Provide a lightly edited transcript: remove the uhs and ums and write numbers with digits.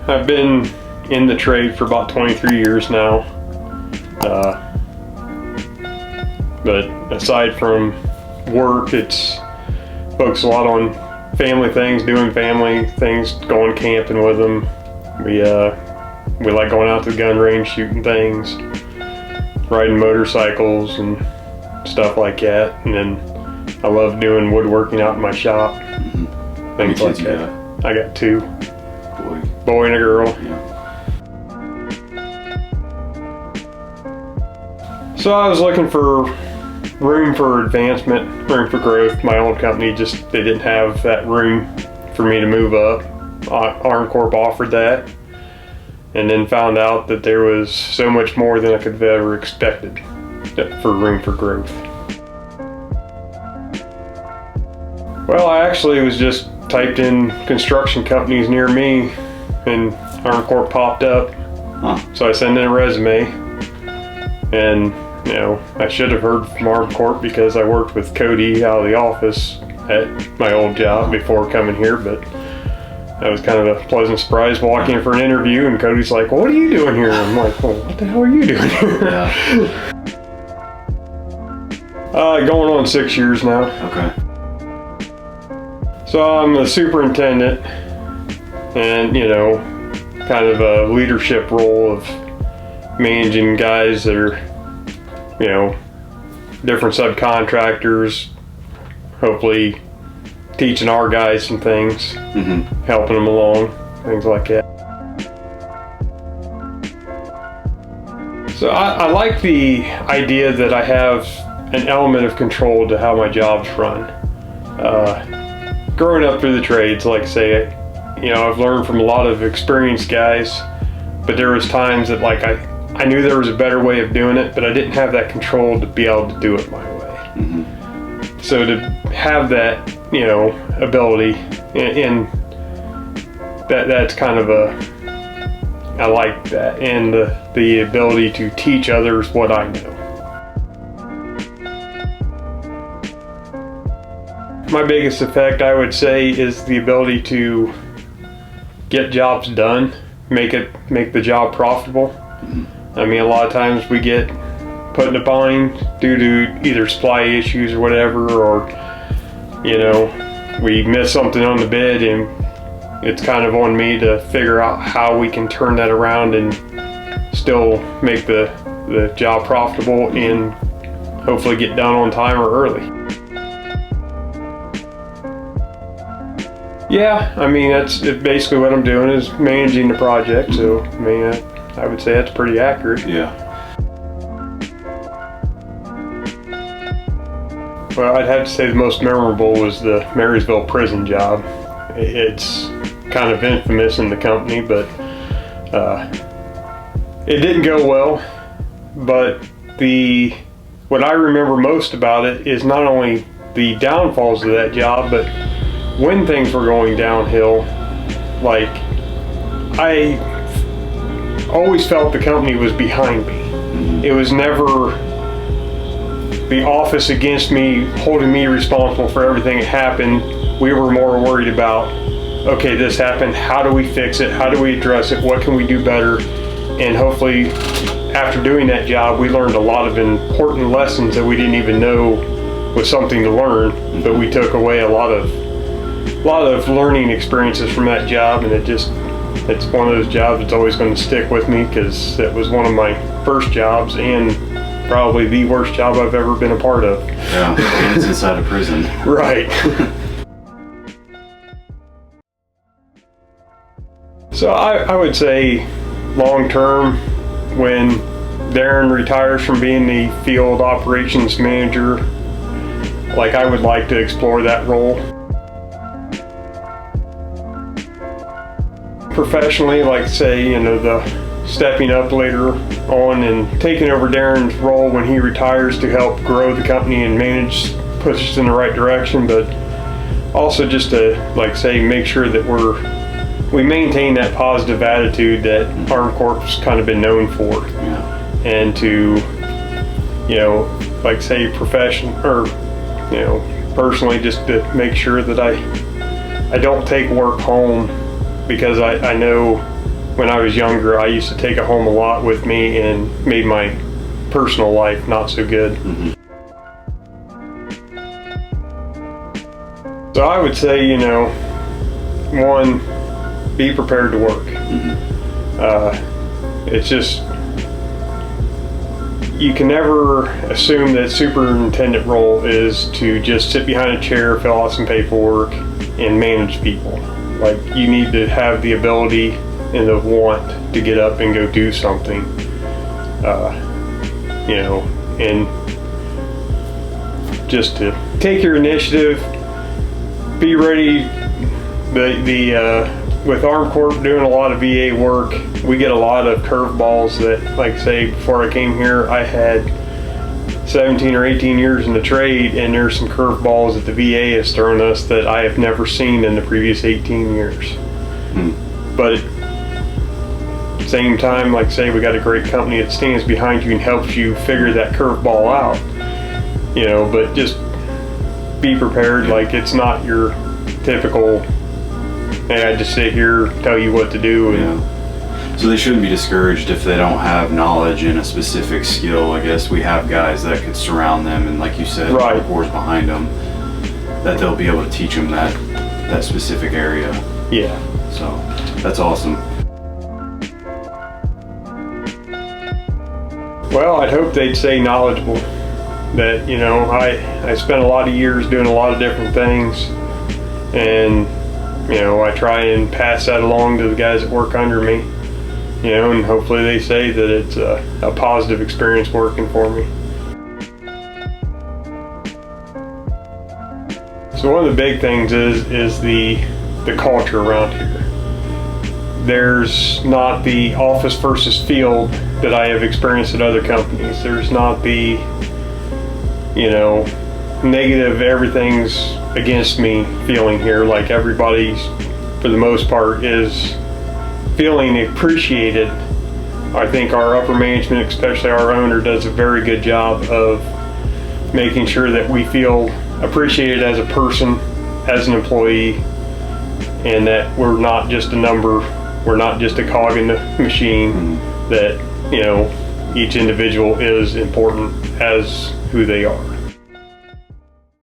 I've been in the trade for about 23 years now. But aside from work, it's focused a lot on family things, doing family things, going camping with them. We like going out to the gun range, shooting things, riding motorcycles and stuff like that. And then I love doing woodworking out in my shop. Mm-hmm. Things like that. I got 2. Boy and a girl. Yeah. So I was looking for room for advancement, room for growth. My old company they didn't have that room for me to move up. Armcorp offered that, and then found out that there was so much more than I could have ever expected for room for growth. Well, I actually was just typed in construction companies near me, and Armcorp popped up. Huh. So I sent in a resume, and I should have heard from Armcorp because I worked with Cody out of the office at my old job before coming here, but that was kind of a pleasant surprise walking in for an interview, and Cody's like, "What are you doing here?" I'm like, "Well, what the hell are you doing here?" Yeah. Going on 6 years now. Okay. So I'm the superintendent, and kind of a leadership role of managing guys that are different subcontractors, hopefully teaching our guys some things, Mm-hmm. helping them along, things like that. So I like the idea that I have an element of control to how my jobs run. Growing up through the trades, like I say, I've learned from a lot of experienced guys, but there was times that I knew there was a better way of doing it, but I didn't have that control to be able to do it my way. Mm-hmm. So to have that, ability, and that's kind of I like that, and the ability to teach others what I know. My biggest effect, I would say, is the ability to get jobs done, make the job profitable. Mm-hmm. I mean, a lot of times we get put in a bind due to either supply issues or whatever, or we miss something on the bid, and it's kind of on me to figure out how we can turn that around and still make the job profitable and hopefully get done on time or early. Yeah, I mean, that's basically what I'm doing, is managing the project. So I mean, I would say that's pretty accurate. Yeah. Well, I'd have to say the most memorable was the Marysville prison job. It's kind of infamous in the company, but it didn't go well. But what I remember most about it is not only the downfalls of that job, but when things were going downhill, I always felt the company was behind me. It was never the office against me, holding me responsible for everything that happened. We were more worried about, okay, this happened, how do we fix it, how do we address it, what can we do better? And hopefully after doing that job, we learned a lot of important lessons that we didn't even know was something to learn, but we took away a lot of learning experiences from that job, and it's one of those jobs that's always going to stick with me, because it was one of my first jobs and probably the worst job I've ever been a part of. Yeah, and it's inside a prison. Right. So I would say long term, when Darren retires from being the field operations manager, I would like to explore that role. Professionally, the stepping up later on and taking over Darren's role when he retires to help grow the company and push us in the right direction, but also just to make sure that we maintain that positive attitude that Armcorp's kind of been known for. Yeah. And to personally, just to make sure that I don't take work home, because I know when I was younger, I used to take it home a lot with me and made my personal life not so good. So I would say, you know, one, be prepared to work. It's just, you can never assume that superintendent role is to just sit behind a chair, fill out some paperwork, and manage people. Like, you need to have the ability and the want to get up and go do something. You know, and just to take your initiative, be ready. With Armcorp doing a lot of VA work, we get a lot of curveballs that, like say, before I came here, I had 17 or 18 years in the trade, and there's some curveballs that the VA has thrown us that I have never seen in the previous 18 years. But at the same time, like say, we got a great company that stands behind you and helps you figure that curveball out. You know, but just be prepared. Like, it's not your typical, hey, I just sit here, tell you what to do. And so they shouldn't be discouraged if they don't have knowledge in a specific skill. I guess we have guys that could surround them, and like you said, Armcorp's behind them, that they'll be able to teach them that specific area. Yeah. So that's awesome. Well, I'd hope they'd say knowledgeable. That, you know, I spent a lot of years doing a lot of different things, and you know, I try and pass that along to the guys that work under me, you know, and hopefully they say that it's a positive experience working for me. So one of the big things is the culture around here. There's not the office versus field that I have experienced at other companies. There's not the, you know, negative, everything's against me feeling here. Like, everybody, for the most part, is feeling appreciated. I think our upper management, especially our owner, does a very good job of making sure that we feel appreciated as a person, as an employee, and that we're not just a number, we're not just a cog in the machine, that, you know, each individual is important as who they are.